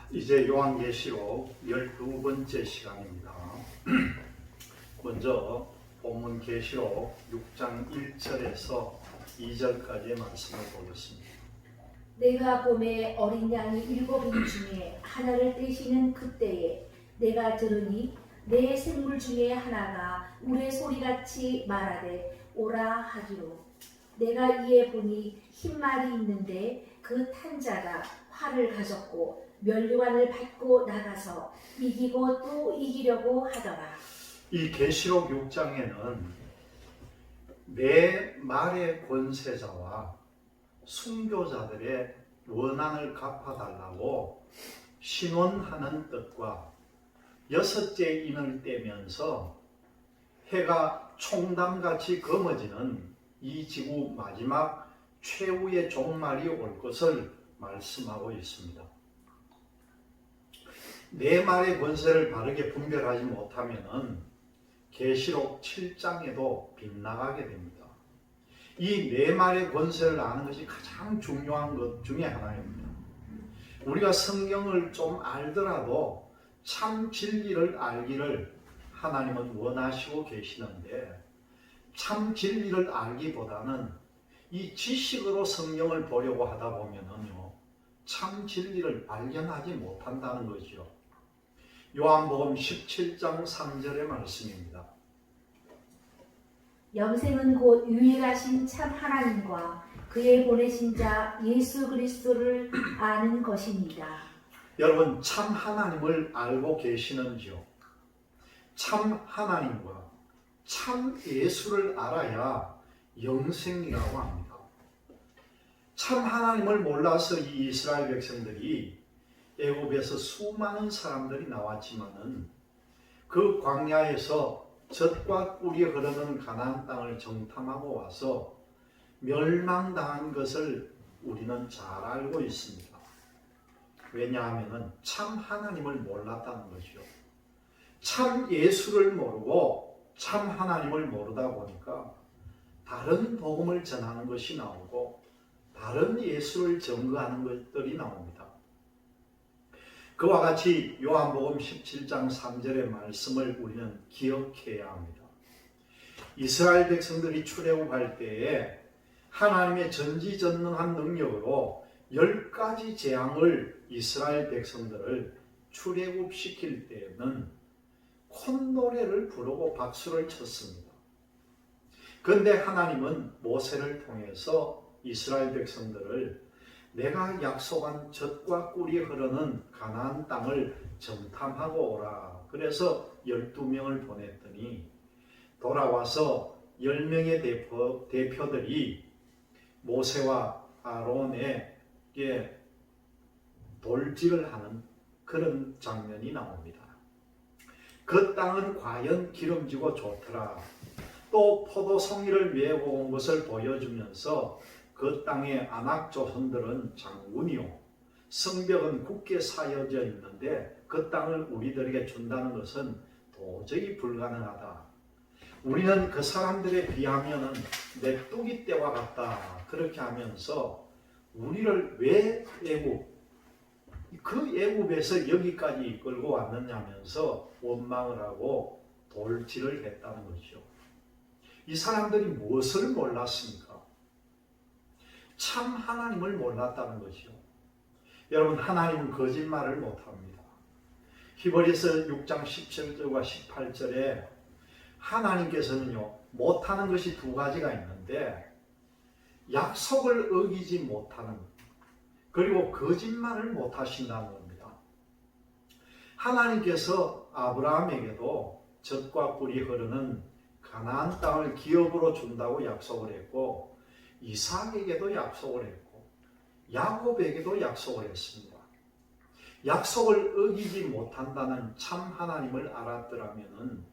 이제 요한계시록 12번째 시간입니다. 먼저 본문 계시록 6장 1절에서 2절까지의 말씀을 보겠습니다. 내가 봄에 어린 양이 7인 중에 하나를 떼시는 그때에 내가 들으니 내 생물 중에 하나가 우레 소리같이 말하되 오라 하기로 내가 이에 보니 흰 말이 있는데 그 탄 자가 활을 가졌고 면류관을 받고 나가서 이기고 또 이기려고 하더라. 이 계시록 6장에는 네 말의 권세자와 순교자들의 원한을 갚아달라고 신원하는 뜻과 6째 인을 떼면서 해가 총담같이 검어지는 이 지구 마지막 최후의 종말이 올 것을 말씀하고 있습니다. 네 말의 권세를 바르게 분별하지 못하면 계시록 7장에도 빗나가게 됩니다. 이 네 말의 권세를 아는 것이 가장 중요한 것 중에 하나입니다. 우리가 성경을 좀 알더라도 참 진리를 알기를 하나님은 원하시고 계시는데 참 진리를 알기보다는 이 지식으로 성경을 보려고 하다 보면은요, 참 진리를 발견하지 못한다는 거죠. 요한복음 17장 3절의 말씀입니다. 영생은 곧 유일하신 참 하나님과 그의 보내신 자 예수 그리스도를 아는 것입니다. 여러분, 참 하나님을 알고 계시는지요? 참 하나님과 참 예수를 알아야 영생이라고 합니다. 참 하나님을 몰라서 이 이스라엘 백성들이 애굽에서 수많은 사람들이 나왔지만은 그 광야에서 젖과 꿀이 흐르는 가나안 땅을 정탐하고 와서 멸망당한 것을 우리는 잘 알고 있습니다. 왜냐하면 참 하나님을 몰랐다는 것이죠. 참 예수를 모르고 참 하나님을 모르다 보니까 다른 복음을 전하는 것이 나오고 다른 예수를 증거하는 것들이 나옵니다. 그와 같이 요한복음 17장 3절의 말씀을 우리는 기억해야 합니다. 이스라엘 백성들이 출애굽할 때에 하나님의 전지전능한 능력으로 10가지 재앙을 이스라엘 백성들을 출애굽시킬 때에는 콧노래를 부르고 박수를 쳤습니다. 그런데 하나님은 모세를 통해서 이스라엘 백성들을 내가 약속한 젖과 꿀이 흐르는 가나안 땅을 정탐하고 오라. 그래서 12명을 보냈더니 돌아와서 10명의 대표들이 모세와 아론에게 돌질을 하는 그런 장면이 나옵니다. 그 땅은 과연 기름지고 좋더라. 또 포도송이를 메고 온 것을 보여주면서 그 땅의 아낙 조선들은 장군이요, 성벽은 굳게 사여져 있는데 그 땅을 우리들에게 준다는 것은 도저히 불가능하다. 우리는 그 사람들에 비하면 메뚜기 떼와 같다. 그렇게 하면서 우리를 왜 그 애굽에서 여기까지 이끌고 왔느냐면서 원망을 하고 돌질을 했다는 것이죠. 이 사람들이 무엇을 몰랐습니까? 참 하나님을 몰랐다는 것이요. 여러분, 하나님은 거짓말을 못합니다. 히브리서 6장 17절과 18절에 하나님께서는요, 못하는 것이 두 가지가 있는데 약속을 어기지 못하는, 그리고 거짓말을 못하신다는 겁니다. 하나님께서 아브라함에게도 젖과 꿀이 흐르는 가나안 땅을 기업으로 준다고 약속을 했고, 이삭에게도 약속을 했고 야곱에게도 약속을 했습니다. 약속을 어기지 못한다는 참 하나님을 알았더라면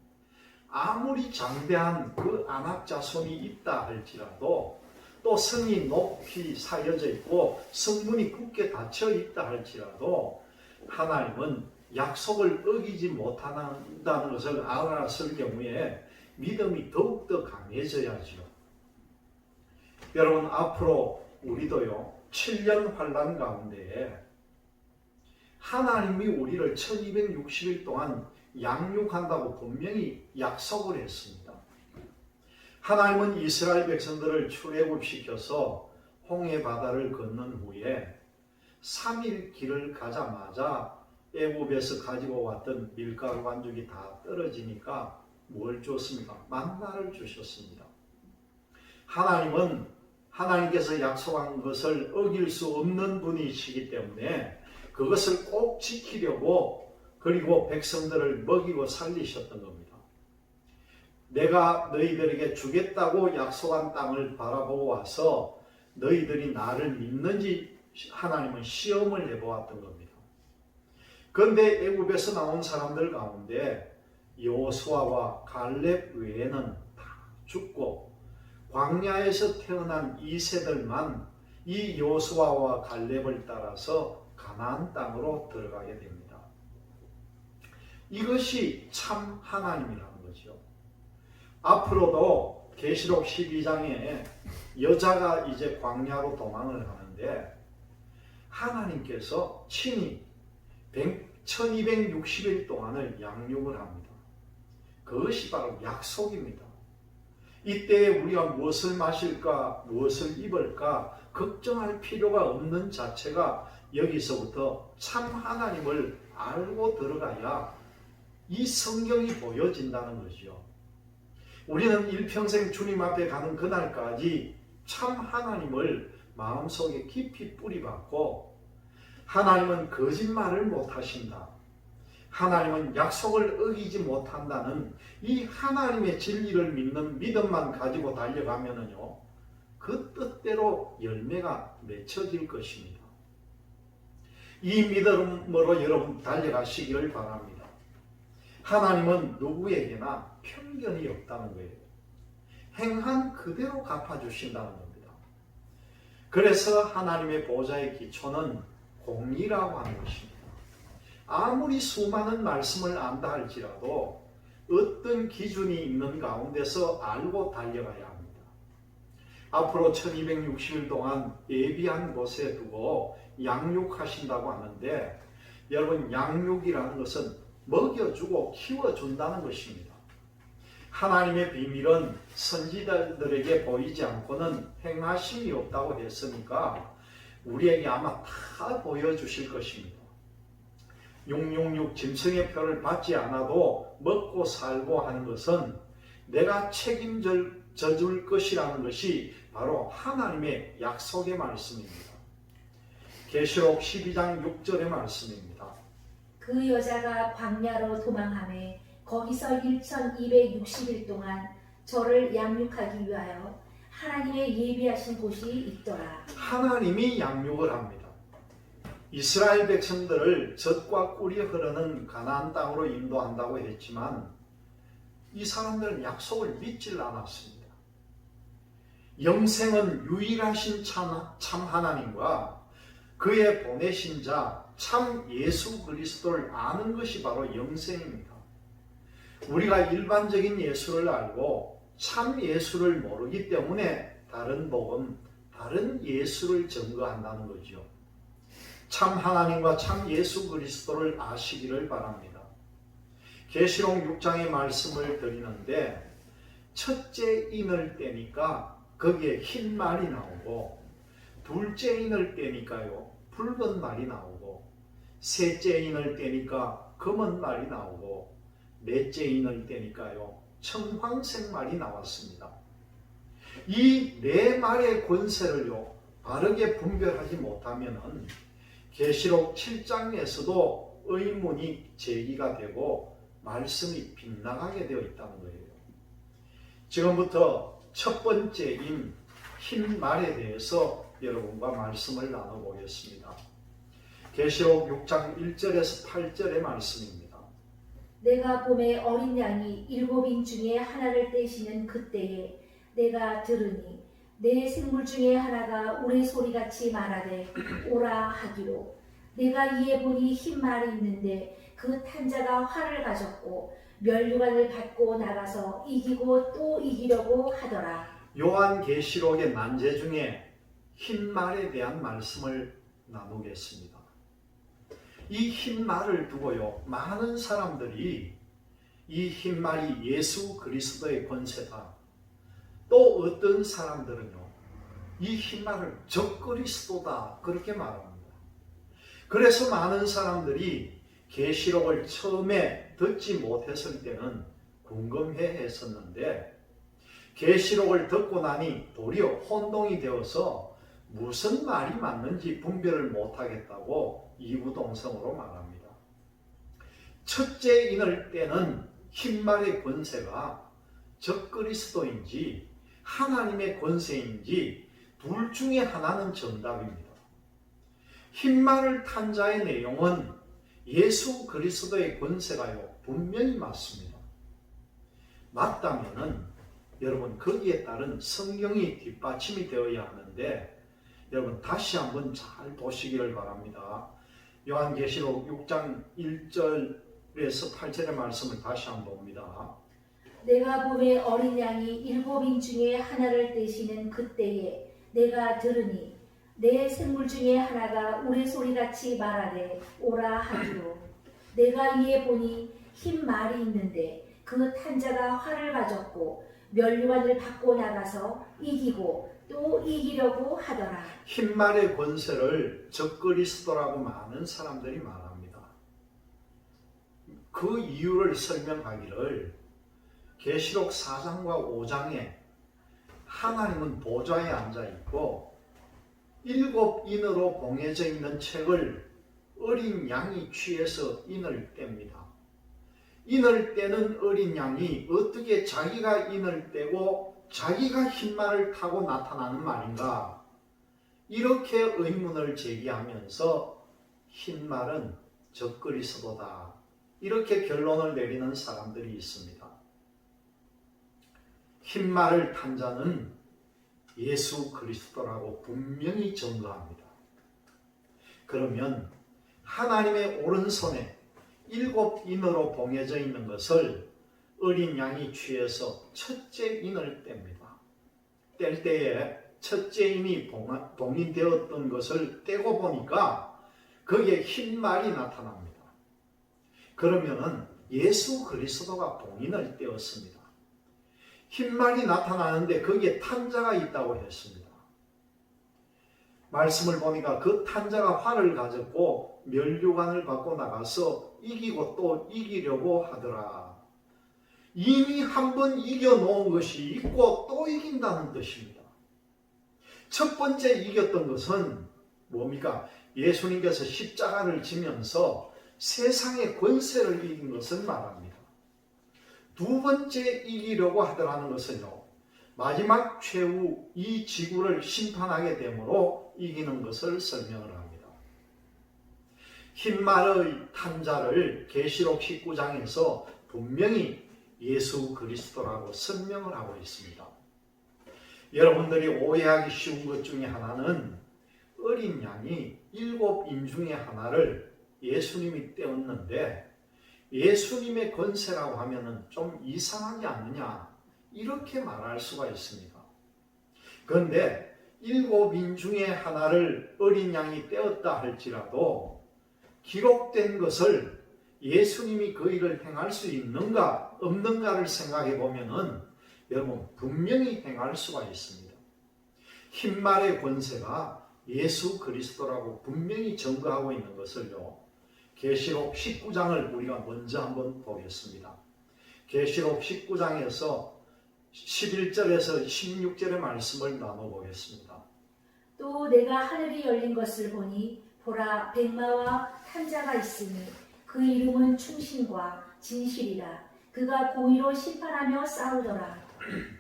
아무리 장대한 그 아낙 자손이 있다 할지라도, 또 성이 높이 사여져 있고 성문이 굳게 닫혀 있다 할지라도 하나님은 약속을 어기지 못한다는 것을 알았을 경우에 믿음이 더욱더 강해져야죠. 여러분, 앞으로 우리도요 7년 환란 가운데에 하나님이 우리를 1260일 동안 양육한다고 분명히 약속을 했습니다. 하나님은 이스라엘 백성들을 출애굽시켜서 홍해 바다를 건넌 후에 3일 길을 가자마자 애굽에서 가지고 왔던 밀가루 반죽이 다 떨어지니까 뭘 줬습니까? 만나를 주셨습니다. 하나님은 하나님께서 약속한 것을 어길 수 없는 분이시기 때문에 그것을 꼭 지키려고 그리고 백성들을 먹이고 살리셨던 겁니다. 내가 너희들에게 주겠다고 약속한 땅을 바라보고 와서 너희들이 나를 믿는지 하나님은 시험을 해보았던 겁니다. 그런데 애굽에서 나온 사람들 가운데 여호수아와 갈렙 외에는 다 죽고 광야에서 태어난 이 세들만 이 여호수아와 갈렙을 따라서 가나안 땅으로 들어가게 됩니다. 이것이 참 하나님이라는 거죠. 앞으로도 계시록 12장에 여자가 이제 광야로 도망을 하는데 하나님께서 친히 1260일 동안을 양육을 합니다. 그것이 바로 약속입니다. 이때 우리가 무엇을 마실까, 무엇을 입을까 걱정할 필요가 없는 자체가 여기서부터 참 하나님을 알고 들어가야 이 성경이 보여진다는 거죠. 우리는 일평생 주님 앞에 가는 그날까지 참 하나님을 마음속에 깊이 뿌리박고 하나님은 거짓말을 못하신다. 하나님은 약속을 어기지 못한다는 이 하나님의 진리를 믿는 믿음만 가지고 달려가면은요, 그 뜻대로 열매가 맺혀질 것입니다. 이 믿음으로 여러분 달려가시기를 바랍니다. 하나님은 누구에게나 편견이 없다는 거예요. 행한 그대로 갚아주신다는 겁니다. 그래서 하나님의 보좌의 기초는 공의라고 하는 것입니다. 아무리 수많은 말씀을 안다 할지라도 어떤 기준이 있는 가운데서 알고 달려가야 합니다. 앞으로 1260일 동안 예비한 곳에 두고 양육하신다고 하는데 여러분, 양육이라는 것은 먹여주고 키워준다는 것입니다. 하나님의 비밀은 선지자들에게 보이지 않고는 행하심이 없다고 했으니까 우리에게 아마 다 보여주실 것입니다. 666 짐승의 표를 받지 않아도 먹고 살고 하는 것은 내가 책임져 줄 것이라는 것이 바로 하나님의 약속의 말씀입니다. 계시록 12장 6절의 말씀입니다. 그 여자가 광야로 도망하매 거기서 1260일 동안 저를 양육하기 위하여 하나님의 예비하신 곳이 있더라. 하나님이 양육을 합니다. 이스라엘 백성들을 젖과 꿀이 흐르는 가나안 땅으로 인도한다고 했지만 이 사람들은 약속을 믿질 않았습니다. 영생은 유일하신 참 하나님과 그의 보내신 자 참 예수 그리스도를 아는 것이 바로 영생입니다. 우리가 일반적인 예수를 알고 참 예수를 모르기 때문에 다른 복음, 다른 예수를 증거한다는 거죠. 참 하나님과 참 예수 그리스도를 아시기를 바랍니다. 계시록 6장의 말씀을 드리는데 첫째 인을 떼니까 거기에 흰 말이 나오고 둘째 인을 떼니까요 붉은 말이 나오고 셋째 인을 떼니까 검은 말이 나오고 넷째 인을 떼니까요 청황색 말이 나왔습니다. 이 네 말의 권세를요 바르게 분별하지 못하면은 계시록 7장에서도 의문이 제기가 되고 말씀이 빗나가게 되어 있다는 거예요. 지금부터 첫 번째인 흰 말에 대해서 여러분과 말씀을 나눠보겠습니다. 계시록 6장 1절에서 8절의 말씀입니다. 내가 봄에 어린 양이 7인 중에 하나를 떼시는 그때에 내가 들으니 내 생물 중에 하나가 우레 소리같이 말하되 오라 하기로 내가 이에 보니 흰 말이 있는데 그 탄자가 활을 가졌고 면류관을 갖고 나가서 이기고 또 이기려고 하더라. 요한계시록의 난제 중에 흰 말에 대한 말씀을 나누겠습니다. 이 흰말을 두고요, 많은 사람들이 이 흰말이 예수 그리스도의 권세다. 또 어떤 사람들은요, 이 흰말을 적그리스도다 그렇게 말합니다. 그래서 많은 사람들이 계시록을 처음에 듣지 못했을 때는 궁금해 했었는데, 계시록을 듣고 나니 도리어 혼동이 되어서 무슨 말이 맞는지 분별을 못하겠다고 이구동성으로 말합니다. 첫째 인을 때는 흰말의 권세가 적그리스도인지 하나님의 권세인지 둘 중에 하나는 정답입니다. 흰말을 탄 자의 내용은 예수 그리스도의 권세가요, 분명히 맞습니다. 맞다면은 여러분 거기에 따른 성경이 뒷받침이 되어야 하는데, 여러분 다시 한번 잘 보시기를 바랍니다. 요한계시록 6장 1절에서 8절의 말씀을 다시 한번 봅니다. 내가 봄에 어린 양이 7인 중에 하나를 떼시는 그때에 내가 들으니 내 생물 중에 하나가 우레소리같이 말하되 오라 하기로. 내가 이에 보니 흰 말이 있는데 그 탄자가 활을 가졌고 면류관을 받고 나가서 이기고 또 이기려고 하더라. 흰말의 권세를 적그리스도라고 많은 사람들이 말합니다. 그 이유를 설명하기를 계시록 4장과 5장에 하나님은 보좌에 앉아있고 7인으로 봉해져 있는 책을 어린 양이 취해서 인을 뗍니다. 인을 떼는 어린 양이 어떻게 자기가 인을 떼고 자기가 흰말을 타고 나타나는 말인가? 이렇게 의문을 제기하면서 흰말은 적그리스도다, 이렇게 결론을 내리는 사람들이 있습니다. 흰말을 탄 자는 예수 그리스도라고 분명히 증거합니다. 그러면 하나님의 오른손에 7인으로 봉해져 있는 것을 어린 양이 취해서 첫째 인을 뗍니다. 뗄 때에 첫째 인이 봉인되었던 것을 떼고 보니까 거기에 흰말이 나타납니다. 그러면은 예수 그리스도가 봉인을 떼었습니다. 흰말이 나타나는데 거기에 탄자가 있다고 했습니다. 말씀을 보니까 그 탄자가 활을 가졌고 면류관을 받고 나가서 이기고 또 이기려고 하더라. 이미 한 번 이겨놓은 것이 있고 또 이긴다는 뜻입니다. 첫 번째 이겼던 것은 뭡니까? 예수님께서 십자가를 지면서 세상의 권세를 이긴 것을 말합니다. 두 번째 이기려고 하더라는 것은요, 마지막 최후 이 지구를 심판하게 되므로 이기는 것을 설명을 합니다. 흰말의 탄자를 계시록 19장에서 분명히 예수 그리스도라고 설명을 하고 있습니다. 여러분들이 오해하기 쉬운 것 중에 하나는 어린 양이 7인 중에 하나를 예수님이 떼었는데 예수님의 권세라고 하면은 좀 이상하지 않느냐, 이렇게 말할 수가 있습니다. 그런데 7인 중에 하나를 어린 양이 떼었다 할지라도 기록된 것을 예수님이 그 일을 행할 수 있는가 없는가를 생각해 보면은 여러분 분명히 행할 수가 있습니다. 흰말의 권세가 예수 그리스도라고 분명히 증거하고 있는 것을요, 계시록 19장을 우리가 먼저 한번 보겠습니다. 계시록 19장에서 11절에서 16절의 말씀을 나눠보겠습니다. 또 내가 하늘이 열린 것을 보니 보라 백마와 탄자가 있으니 그 이름은 충신과 진실이라. 그가 공의로 심판하며 싸우더라.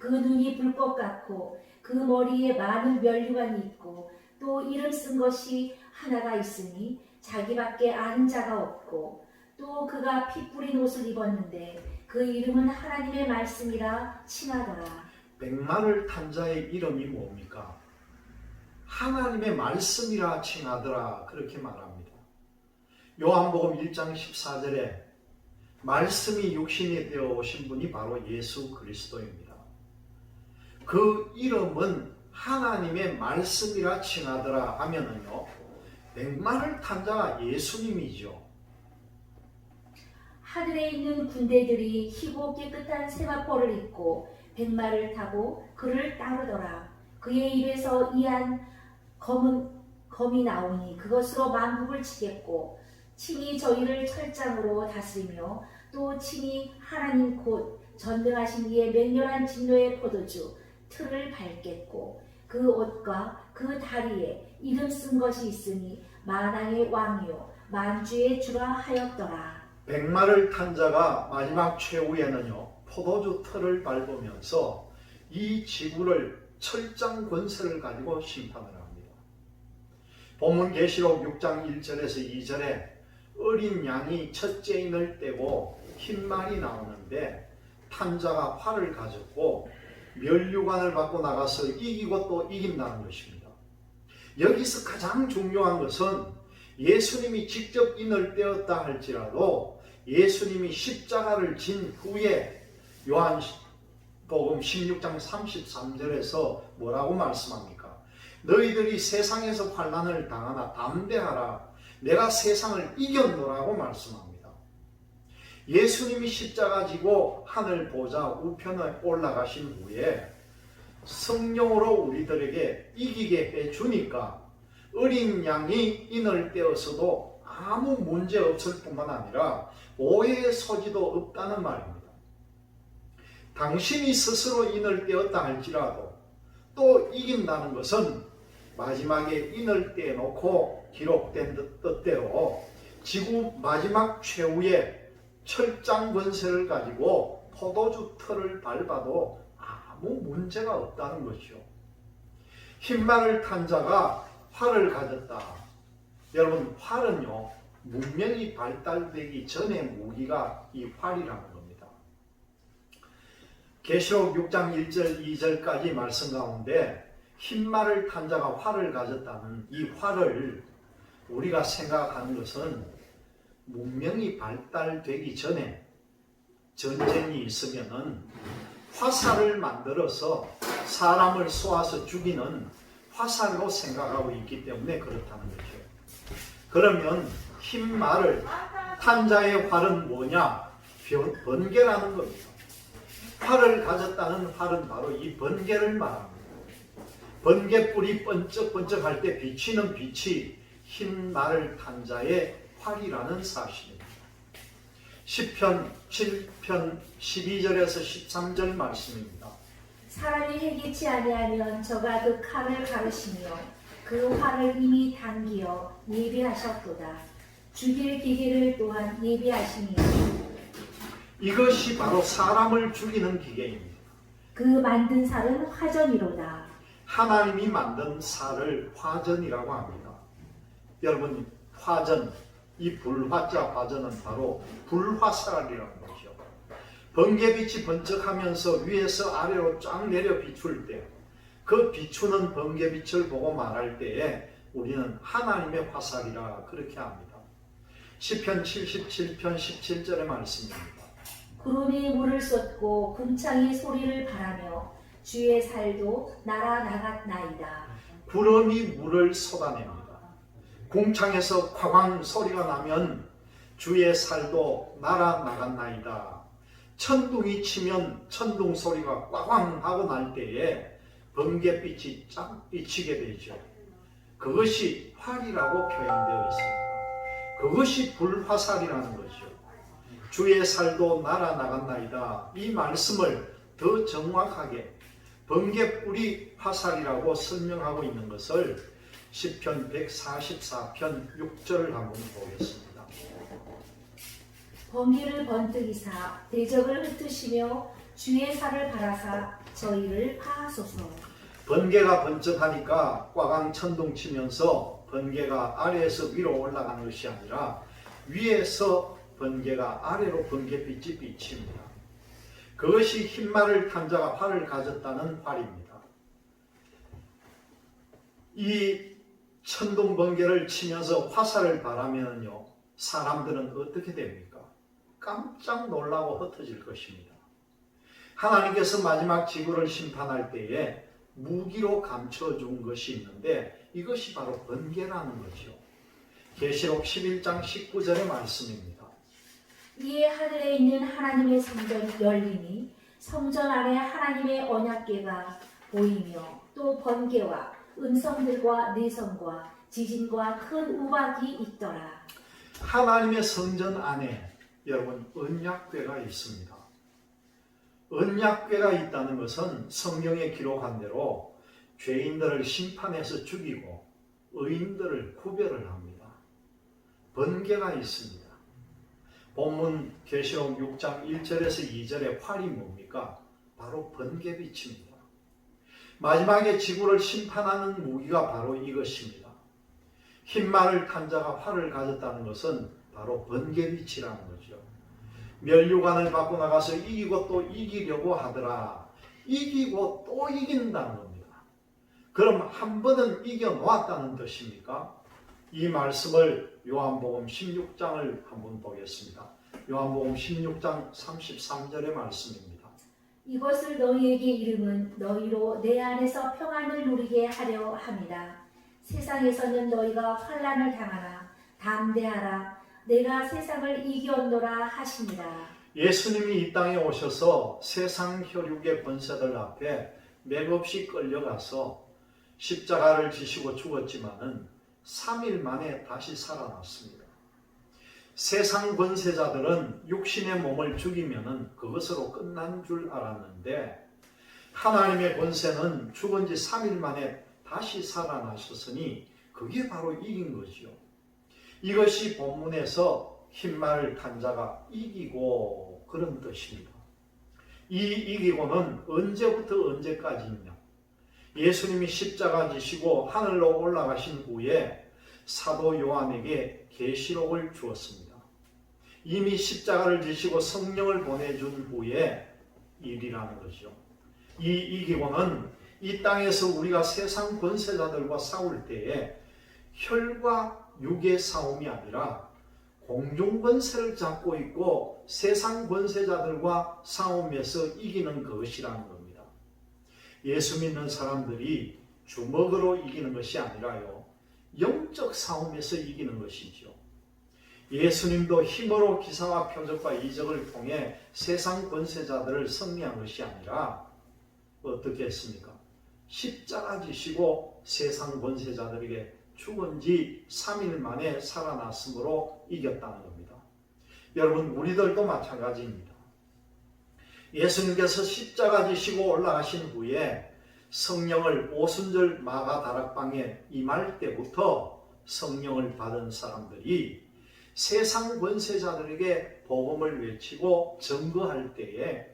그 눈이 불꽃 같고 그 머리에 많은 면류관이 있고 또 이름 쓴 것이 하나가 있으니 자기밖에 아는 자가 없고 또 그가 피 뿌린 옷을 입었는데 그 이름은 하나님의 말씀이라 칭하더라. 백마를 탄 자의 이름이 뭡니까? 하나님의 말씀이라 칭하더라, 그렇게 말합니다. 요한복음 1장 14절에 말씀이 육신이 되어 오신 분이 바로 예수 그리스도입니다. 그 이름은 하나님의 말씀이라 칭하더라 하면은요, 백마를 탄 자가 예수님이죠. 하늘에 있는 군대들이 희고 깨끗한 세마포를 입고 백마를 타고 그를 따르더라. 그의 입에서 이한 검이 나오니 그것으로 만국을 치겠고 친히 저희를 철장으로 다스리며 또 친히 하나님 곧 전능하신 이의 맹렬한 진노의 포도주 틀을 밟겠고 그 옷과 그 다리에 이름 쓴 것이 있으니 만왕의 왕이요 만주의 주라 하였더라. 백마를 탄 자가 마지막 최후에는요 포도주 틀을 밟으면서 이 지구를 철장 권세를 가지고 심판을 합니다. 본문 계시록 6장 1절에서 2절에 어린 양이 첫째 인을 떼고 흰 말이 나오는데 탄 자가 활을 가졌고 면류관을 받고 나가서 이기고 또 이긴다는 것입니다. 여기서 가장 중요한 것은 예수님이 직접 인을 떼었다 할지라도 예수님이 십자가를 진 후에 요한복음 16장 33절에서 뭐라고 말씀합니까? 너희들이 세상에서 환난을 당하나 담대하라. 내가 세상을 이겼노라고 말씀합니다. 예수님이 십자가 지고 하늘 보좌 우편에 올라가신 후에 성령으로 우리들에게 이기게 해주니까 어린 양이 인을 떼어서도 아무 문제 없을 뿐만 아니라 오해의 소지도 없다는 말입니다. 당신이 스스로 인을 떼었다 할지라도 또 이긴다는 것은 마지막에 인을 떼놓고 기록된 뜻대로 지구 마지막 최후의 철장 권세를 가지고 포도주 틀을 밟아도 아무 문제가 없다는 것이죠. 흰말을 탄 자가 활을 가졌다. 여러분, 활은요 문명이 발달되기 전의 무기가 이 활이라는 겁니다. 계시록 6장 1절 2절까지 말씀 가운데 흰말을 탄 자가 활을 가졌다는 이 활을 우리가 생각하는 것은 문명이 발달되기 전에 전쟁이 있으면은 화살을 만들어서 사람을 쏘아서 죽이는 화살로 생각하고 있기 때문에 그렇다는 거죠. 그러면 흰 말을 탄 자의 활은 뭐냐? 번개라는 겁니다. 활을 가졌다는 활은 바로 이 번개를 말합니다. 번개불이 번쩍번쩍할 때 비치는 빛이 흰 말을 탄 자의 활이라는 사실입니다. 시편 7편 12절에서 13절 말씀입니다. 사람이 회개치 아니하면 저가 그 칼을 가르시며 그 활을 이미 당기어 예비하셨도다. 죽일 기계를 또한 예비하시니 이것이 바로 사람을 죽이는 기계입니다. 그 만든 살은 화전이로다. 하나님이 만든 살을 화전이라고 합니다. 여러분, 화전, 이 불화자 화전은 바로 불화살이라는 거죠. 번개빛이 번쩍하면서 위에서 아래로 쫙 내려 비출 때 그 비추는 번개빛을 보고 말할 때에 우리는 하나님의 화살이라 그렇게 합니다. 시편 77편 17절의 말씀입니다. 구름이 물을 쏟고 궁창이 소리를 바라며 주의 살도 날아나갔나이다. 구름이 물을 쏟아냅니다. 궁창에서 쾅쾅 소리가 나면 주의 살도 날아나갔나이다. 천둥이 치면 천둥 소리가 꽝꽝 하고 날 때에 번개빛이 쫙 비치게 되죠. 그것이 활이라고 표현되어 있습니다. 그것이 불화살이라는 거죠. 주의 살도 날아나갔나이다. 이 말씀을 더 정확하게 번개불이 화살이라고 설명하고 있는 것을 시편 144편 6절을 한번 보겠습니다. 번개를 번뜩이사 대적을 흩으시며 주의 살을 바라사 저희를 파하소서. 번개가 번쩍하니까 꽈강 천둥 치면서 번개가 아래에서 위로 올라가는 것이 아니라 위에서 번개가 아래로 번개빛이 비칩니다. 그것이 흰말을 탄 자가 활을 가졌다는 활입니다. 이 천둥 번개를 치면서 화살을 바라면요, 사람들은 어떻게 됩니까? 깜짝 놀라고 흩어질 것입니다. 하나님께서 마지막 지구를 심판할 때에 무기로 감춰준 것이 있는데 이것이 바로 번개라는 거죠. 계시록 11장 19절의 말씀입니다. 이에 하늘에 있는 하나님의 성전이 열리니 성전 안에 하나님의 언약궤가 보이며 또 번개와 음성들과 내성과 지진과 큰 우박이 있더라. 하나님의 성전 안에 여러분 언약궤가 있습니다. 언약궤가 있다는 것은 성경에 기록한 대로 죄인들을 심판해서 죽이고 의인들을 구별을 합니다. 번개가 있습니다. 본문 계시록 6장 1절에서 2절의 활이 뭡니까? 바로 번개빛입니다. 마지막에 지구를 심판하는 무기가 바로 이것입니다. 흰말을 탄 자가 활을 가졌다는 것은 바로 번개빛이라는 거죠. 면류관을 받고 나가서 이기고 또 이기려고 하더라. 이기고 또 이긴다는 겁니다. 그럼 한 번은 이겨놓았다는 뜻입니까? 이 말씀을 요한복음 16장을 한번 보겠습니다. 요한복음 16장 33절의 말씀입니다. 이것을 너희에게 이름은 너희로 내 안에서 평안을 누리게 하려 함이라. 세상에서는 너희가 환난을 당하나 담대하라. 내가 세상을 이겼노라 하시니라. 예수님이 이 땅에 오셔서 세상 혈육의 권세들 앞에 맥없이 끌려가서 십자가를 지시고 죽었지만은 3일 만에 다시 살아났습니다. 세상 권세자들은 육신의 몸을 죽이면은 그것으로 끝난 줄 알았는데 하나님의 권세는 죽은 지 3일 만에 다시 살아나셨으니 그게 바로 이긴 거죠. 이것이 본문에서 흰말을 탄 자가 이기고 그런 뜻입니다. 이 이기고는 언제부터 언제까지냐? 예수님이 십자가 지시고 하늘로 올라가신 후에 사도 요한에게 계시록을 주었습니다. 이미 십자가를 지시고 성령을 보내준 후에 일이라는 거죠. 이 이기고는 이 땅에서 우리가 세상 권세자들과 싸울 때에 혈과 육의 싸움이 아니라 공중 권세를 잡고 있고 세상 권세자들과 싸움에서 이기는 것이라는 겁니다. 예수 믿는 사람들이 주먹으로 이기는 것이 아니라요, 영적 싸움에서 이기는 것이죠. 예수님도 힘으로 기사와 표적과 이적을 통해 세상 권세자들을 승리한 것이 아니라 어떻게 했습니까? 십자가 지시고 세상 권세자들에게 죽은 지 3일 만에 살아났으므로 이겼다는 겁니다. 여러분, 우리들도 마찬가지입니다. 예수님께서 십자가 지시고 올라가신 후에 성령을 오순절 마가 다락방에 임할 때부터 성령을 받은 사람들이 세상 권세자들에게 복음을 외치고 증거할 때에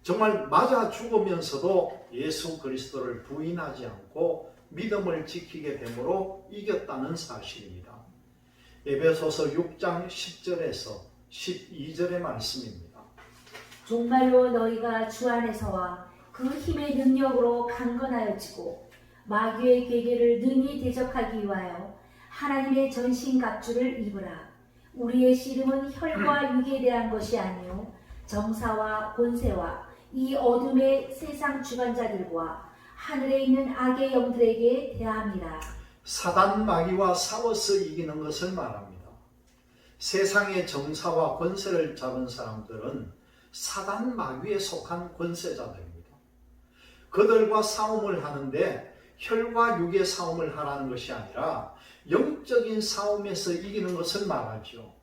정말 맞아 죽으면서도 예수 그리스도를 부인하지 않고 믿음을 지키게 되므로 이겼다는 사실입니다. 에베소서 6장 10절에서 12절의 말씀입니다. 정말로 너희가 주 안에서와 그 힘의 능력으로 강건하여지고 마귀의 계계를 능히 대적하기 위하여 하나님의 전신갑주를 입으라. 우리의 씨름은 혈과 육에 대한 것이 아니요 정사와 권세와 이 어둠의 세상 주관자들과 하늘에 있는 악의 영들에게 대함이라. 사단 마귀와 싸워서 이기는 것을 말합니다. 세상의 정사와 권세를 잡은 사람들은 사단 마귀에 속한 권세자들입니다. 그들과 싸움을 하는데 혈과 육의 싸움을 하라는 것이 아니라 영적인 싸움에서 이기는 것을 말하죠.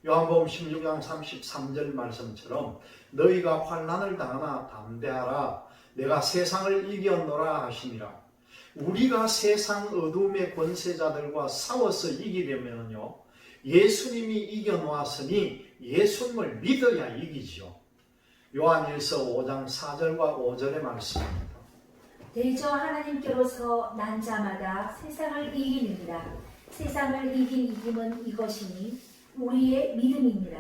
요한복음 16장 33절 말씀처럼 너희가 환난을 당하나 담대하라. 내가 세상을 이겼노라 하시니라. 우리가 세상 어둠의 권세자들과 싸워서 이기려면요, 예수님이 이겨놓았으니 예수님을 믿어야 이기죠. 요한일서 5장 4절과 5절의 말씀입니다. 대저 하나님께로서 난 자마다 세상을 이기느니라. 세상을 이긴 이김은 이것이니 우리의 믿음이니라.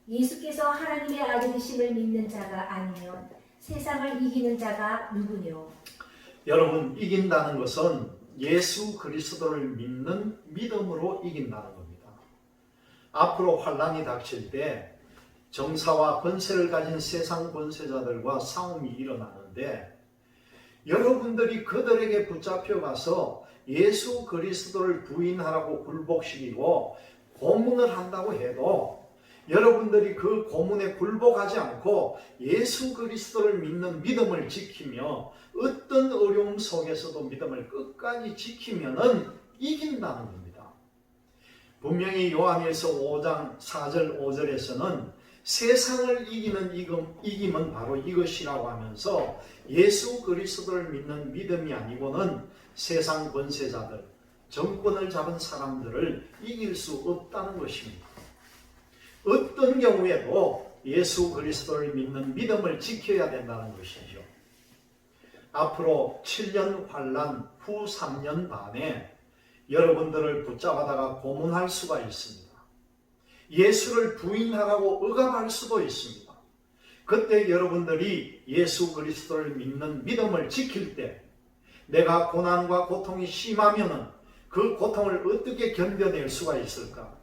예수께서 하나님의 아들이심을 믿는 자가 아니면 세상을 이기는 자가 누구뇨? 여러분, 이긴다는 것은 예수 그리스도를 믿는 믿음으로 이긴다는 겁니다. 앞으로 환난이 닥칠 때 정사와 권세를 가진 세상 권세자들과 싸움이 일어나는데 여러분들이 그들에게 붙잡혀 가서 예수 그리스도를 부인하라고 굴복시키고 고문을 한다고 해도 여러분들이 그 고문에 굴복하지 않고 예수 그리스도를 믿는 믿음을 지키며 어떤 어려움 속에서도 믿음을 끝까지 지키면은 이긴다는 겁니다. 분명히 요한일서 5장 4절 5절에서는 세상을 이기는 이김은 바로 이것이라고 하면서 예수 그리스도를 믿는 믿음이 아니고는 세상 권세자들, 정권을 잡은 사람들을 이길 수 없다는 것입니다. 어떤 경우에도 예수 그리스도를 믿는 믿음을 지켜야 된다는 것이죠. 앞으로 7년 환란 후 3년 반에 여러분들을 붙잡아다가 고문할 수가 있습니다. 예수를 부인하라고 억압할 수도 있습니다. 그때 여러분들이 예수 그리스도를 믿는 믿음을 지킬 때 내가 고난과 고통이 심하면은 그 고통을 어떻게 견뎌낼 수가 있을까?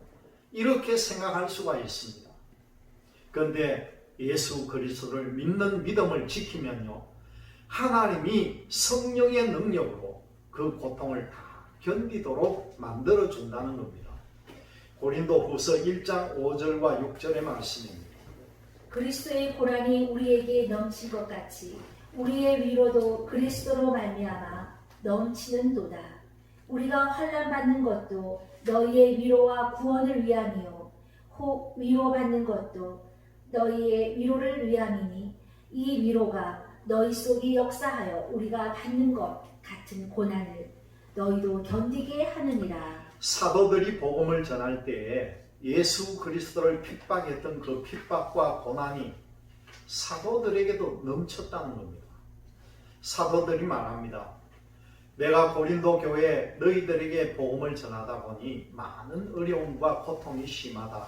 이렇게 생각할 수가 있습니다. 그런데 예수 그리스도를 믿는 믿음을 지키면요, 하나님이 성령의 능력으로 그 고통을 다 견디도록 만들어 준다는 겁니다. 고린도후서 1장 5절과 6절의 말씀입니다. 그리스도의 고난이 우리에게 넘친 것 같이 우리의 위로도 그리스도로 말미암아 넘치는도다. 우리가 환난 받는 것도 너희의 위로와 구원을 위함이요 혹 위로받는 것도 너희의 위로를 위함이니 이 위로가 너희 속에 역사하여 우리가 받는 것 같은 고난을 너희도 견디게 하느니라. 사도들이 복음을 전할 때에 예수 그리스도를 핍박했던 그 핍박과 고난이 사도들에게도 넘쳤다는 겁니다. 사도들이 말합니다. 내가 고린도 교회에 너희들에게 복음을 전하다 보니 많은 어려움과 고통이 심하다.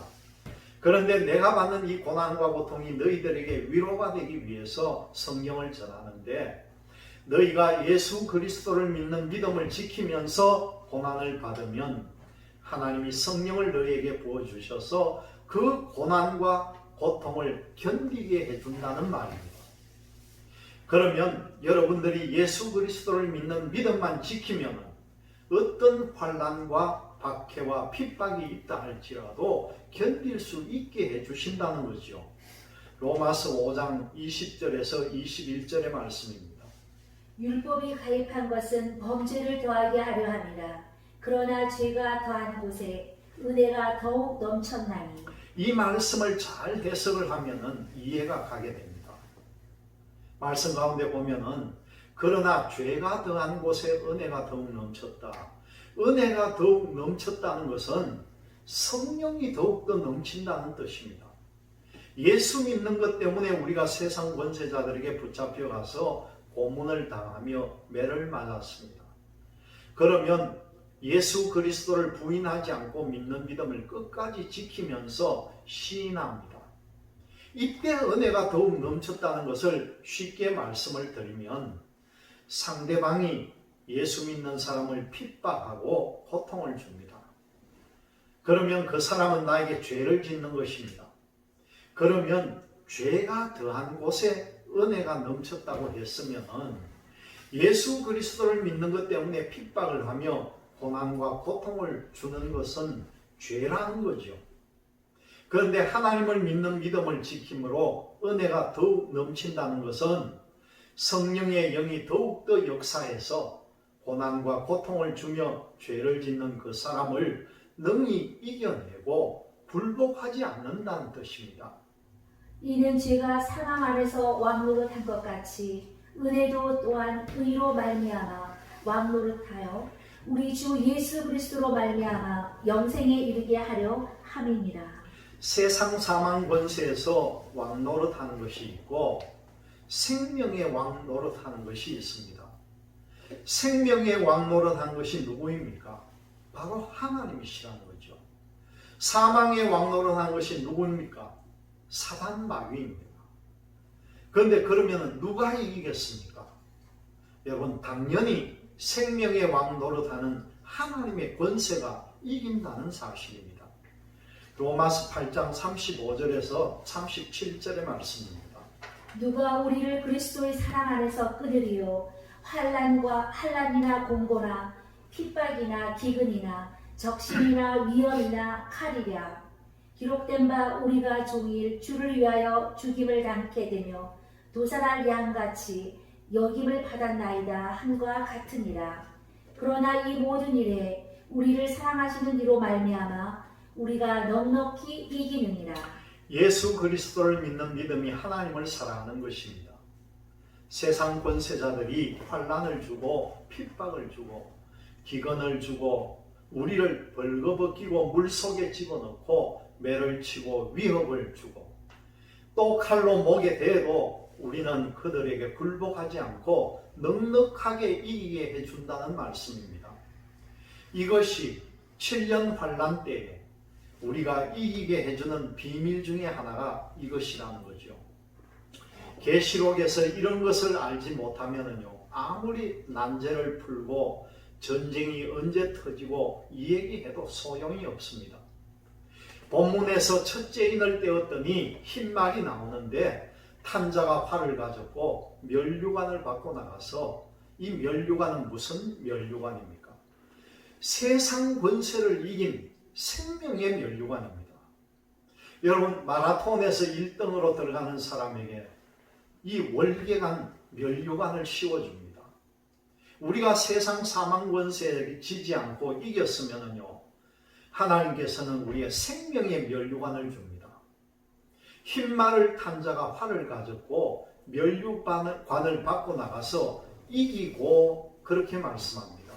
그런데 내가 받는 이 고난과 고통이 너희들에게 위로가 되기 위해서 성경을 전하는데 너희가 예수 그리스도를 믿는 믿음을 지키면서 고난을 받으면 하나님이 성령을 너희에게 부어주셔서 그 고난과 고통을 견디게 해준다는 말입니다. 그러면 여러분들이 예수 그리스도를 믿는 믿음만 지키면 어떤 환난과 박해와 핍박이 있다 할지라도 견딜 수 있게 해주신다는 거죠. 로마서 5장 20절에서 21절의 말씀입니다. 율법이 가입한 것은 범죄를 더하게 하려 함이라. 그러나 죄가 더한 곳에 은혜가 더욱 넘쳤나니. 이 말씀을 잘 해석을 하면은 이해가 가게 됩니다. 말씀 가운데 보면은 그러나 죄가 더한 곳에 은혜가 더욱 넘쳤다. 은혜가 더욱 넘쳤다는 것은 성령이 더욱더 넘친다는 뜻입니다. 예수 믿는 것 때문에 우리가 세상 권세자들에게 붙잡혀 가서 고문을 당하며 매를 맞았습니다. 그러면 예수 그리스도를 부인하지 않고 믿는 믿음을 끝까지 지키면서 시인합니다. 이때 은혜가 더욱 넘쳤다는 것을 쉽게 말씀을 드리면 상대방이 예수 믿는 사람을 핍박하고 고통을 줍니다. 그러면 그 사람은 나에게 죄를 짓는 것입니다. 그러면 죄가 더한 곳에 은혜가 넘쳤다고 했으면 예수 그리스도를 믿는 것 때문에 핍박을 하며 고난과 고통을 주는 것은 죄라는 거죠. 그런데 하나님을 믿는 믿음을 지킴으로 은혜가 더욱 넘친다는 것은 성령의 영이 더욱더 역사해서 고난과 고통을 주며 죄를 짓는 그 사람을 능히 이겨내고 굴복하지 않는다는 뜻입니다. 이는 죄가 사망 아래서 왕노릇한 것 같이 은혜도 또한 의로 말미암아 왕노릇하여 우리 주 예수 그리스도로 말미암아 영생에 이르게 하려 함이니라. 세상 사망 권세에서 왕노릇하는 것이 있고 생명의 왕노릇하는 것이 있습니다. 생명의 왕노릇하는 것이 누구입니까? 바로 하나님이시라는 거죠. 사망의 왕노릇하는 것이 누구입니까? 사단 마귀입니다. 그런데 그러면 누가 이기겠습니까? 여러분, 당연히 생명의 왕노릇하는 하나님의 권세가 이긴다는 사실입니다. 로마서 8장 35절에서 37절의 말씀입니다. 누가 우리를 그리스도의 사랑 안에서 끊으리요? 환난이나 공고나 핍박이나 기근이나 적신이나 위험이나 칼이랴. 기록된 바 우리가 종일 주를 위하여 죽임을 당케 되며 도살할 양같이 여김을 받았나이다 함과 같으니라. 그러나 이 모든 일에 우리를 사랑하시는 이로 말미암아 우리가 넉넉히 이기느니라. 예수 그리스도를 믿는 믿음이 하나님을 사랑하는 것입니다. 세상 권세자들이 환난을 주고 핍박을 주고 기근을 주고 우리를 벌거벗기고 물속에 집어넣고 매를 치고 위협을 주고 또 칼로 목에 대도 우리는 그들에게 굴복하지 않고 넉넉하게 이기게 해준다는 말씀입니다. 이것이 7년 환난 때에 우리가 이기게 해주는 비밀 중에 하나가 이것이라는 거죠. 계시록에서 이런 것을 알지 못하면요, 아무리 난제를 풀고 전쟁이 언제 터지고 이 얘기해도 소용이 없습니다. 본문에서 첫째인을 떼었더니 흰말이 나오는데 탄자가 활을 가졌고 면류관을 받고 나가서 이 면류관은 무슨 면류관입니까? 세상 권세를 이긴 생명의 면류관입니다. 여러분, 마라톤에서 1등으로 들어가는 사람에게 이 월계관 면류관을 씌워줍니다. 우리가 세상 사망 권세에 지지 않고 이겼으면요, 하나님께서는 우리의 생명의 면류관을 줍니다. 흰말을 탄 자가 활을 가졌고 면류관을 받고 나가서 이기고, 그렇게 말씀합니다.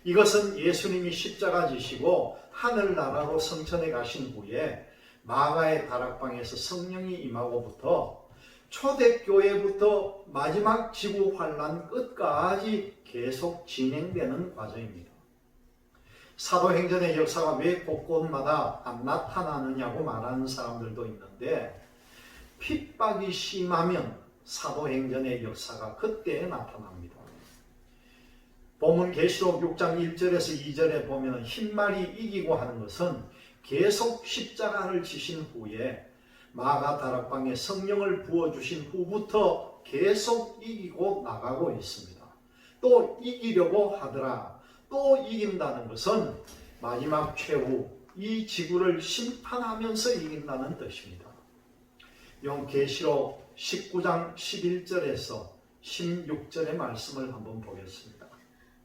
이것은 예수님이 십자가 지시고 하늘나라로 성천에 가신 후에 마가의 다락방에서 성령이 임하고부터 초대교회부터 마지막 지구 환란 끝까지 계속 진행되는 과정입니다. 사도행전의 역사가 왜 곳곳마다 안 나타나느냐고 말하는 사람들도 있는데, 핍박이 심하면 사도행전의 역사가 그때 나타납니다. 본문 계시록 6장 1절에서 2절에 보면 흰말이 이기고 하는 것은 계속 십자가를 지신 후에 마가 다락방에 성령을 부어주신 후부터 계속 이기고 나가고 있습니다. 또 이기려고 하더라. 또 이긴다는 것은 마지막 최후 이 지구를 심판하면서 이긴다는 뜻입니다. 용 계시록 19장 11절에서 16절의 말씀을 한번 보겠습니다.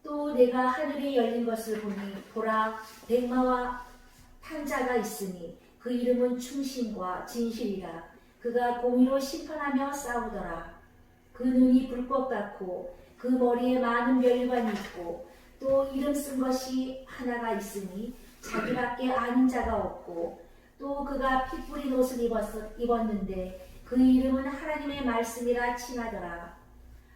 또 내가 하늘이 열린 것을 보니 보라, 백마와 탄자가 있으니 그 이름은 충신과 진실이라. 그가 공의로 심판하며 싸우더라. 그 눈이 불꽃 같고 그 머리에 많은 면류관이 있고 또 이름 쓴 것이 하나가 있으니 자기밖에 아닌 자가 없고, 또 그가 피 뿌린 옷을 입었는데 그 이름은 하나님의 말씀이라 칭하더라.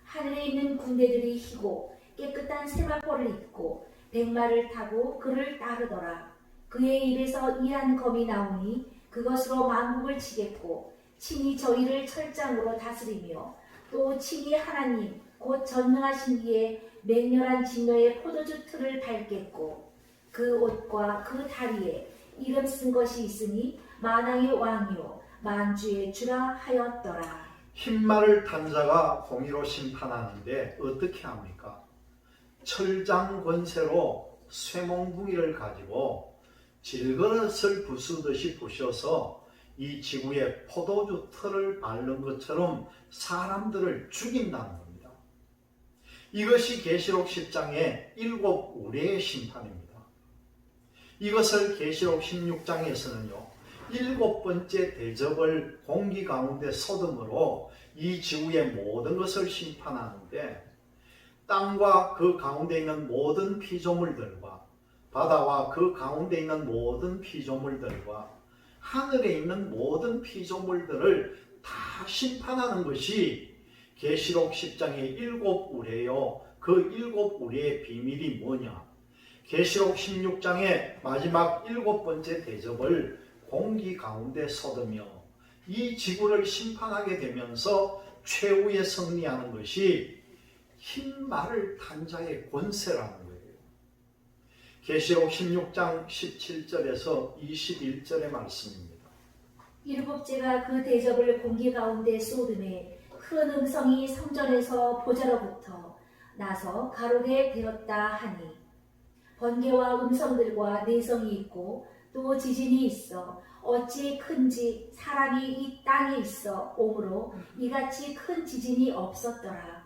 하늘에 있는 군대들이 희고 깨끗한 세마포를 입고 백마를 타고 그를 따르더라. 그의 입에서 이한 검이 나오니 그것으로 만국을 치겠고 친히 저희를 철장으로 다스리며 또 친히 하나님 곧 전능하신 이의 맹렬한 진노의 포도주 틀을 밟겠고, 그 옷과 그 다리에 이름 쓴 것이 있으니 만왕의 왕이요 만주의 주라 하였더라. 흰말을 탄 자가 공의로 심판하는데 어떻게 합니까? 철장 권세로 쇠몽둥이를 가지고 질그릇을 부수듯이 부셔서 이 지구에 포도주 틀을 밟는 것처럼 사람들을 죽인다는 겁니다. 이것이 계시록 10장의 7 우레의 심판입니다. 이것을 계시록 16장에서는요, 7번째 대접을 공기 가운데 쏟음으로 이 지구의 모든 것을 심판하는데, 땅과 그 가운데 있는 모든 피조물들과 바다와 그 가운데 있는 모든 피조물들과 하늘에 있는 모든 피조물들을 다 심판하는 것이 계시록 10장의 7 우레요. 그 7 우레의 비밀이 뭐냐? 계시록 16장의 마지막 7번째 대접을 공기 가운데 쏟으며 이 지구를 심판하게 되면서 최후에 승리하는 것이 흰 말을 탄 자의 권세라는 거예요. 계시록 16장 17절에서 21절의 말씀입니다. 일곱째가 그 대접을 공기 가운데 쏟음에 큰 음성이 성전에서 보좌로부터 나서 가로게 되었다 하니 번개와 음성들과 내성이 있고 또 지진이 있어 어찌 큰지 사람이 이 땅에 있어 오므로 이같이 큰 지진이 없었더라.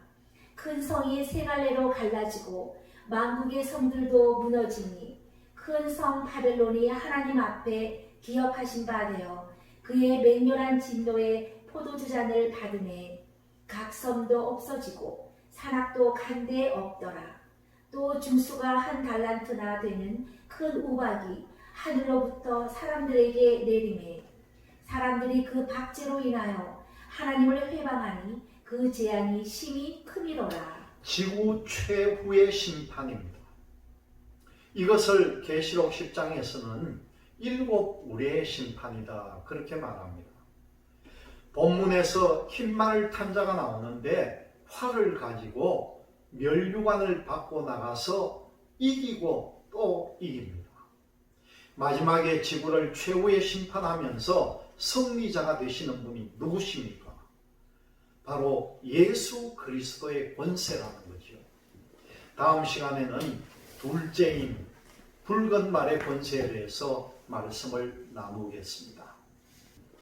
큰 성이 세 갈래로 갈라지고 만국의 성들도 무너지니 큰 성 바벨론이 하나님 앞에 기업하신 바 되어 그의 맹렬한 진노의 포도주 잔을 받으매 각 섬도 없어지고 산악도 간데 없더라. 또 중수가 한 달란트나 되는 큰 우박이 하늘로부터 사람들에게 내리매 사람들이 그 박제로 인하여 하나님을 회방하니 그 재앙이 심히 크미로라. 지구 최후의 심판입니다. 이것을 계시록 10장에서는 7 우레의 심판이다 그렇게 말합니다. 본문에서 흰말을 탄 자가 나오는데 활을 가지고 멸류관을 받고 나가서 이기고 또 이깁니다. 마지막에 지구를 최후의 심판하면서 승리자가 되시는 분이 누구십니까? 바로 예수 그리스도의 권세라는 거죠. 다음 시간에는 둘째인 붉은 말의 권세에 대해서 말씀을 나누겠습니다.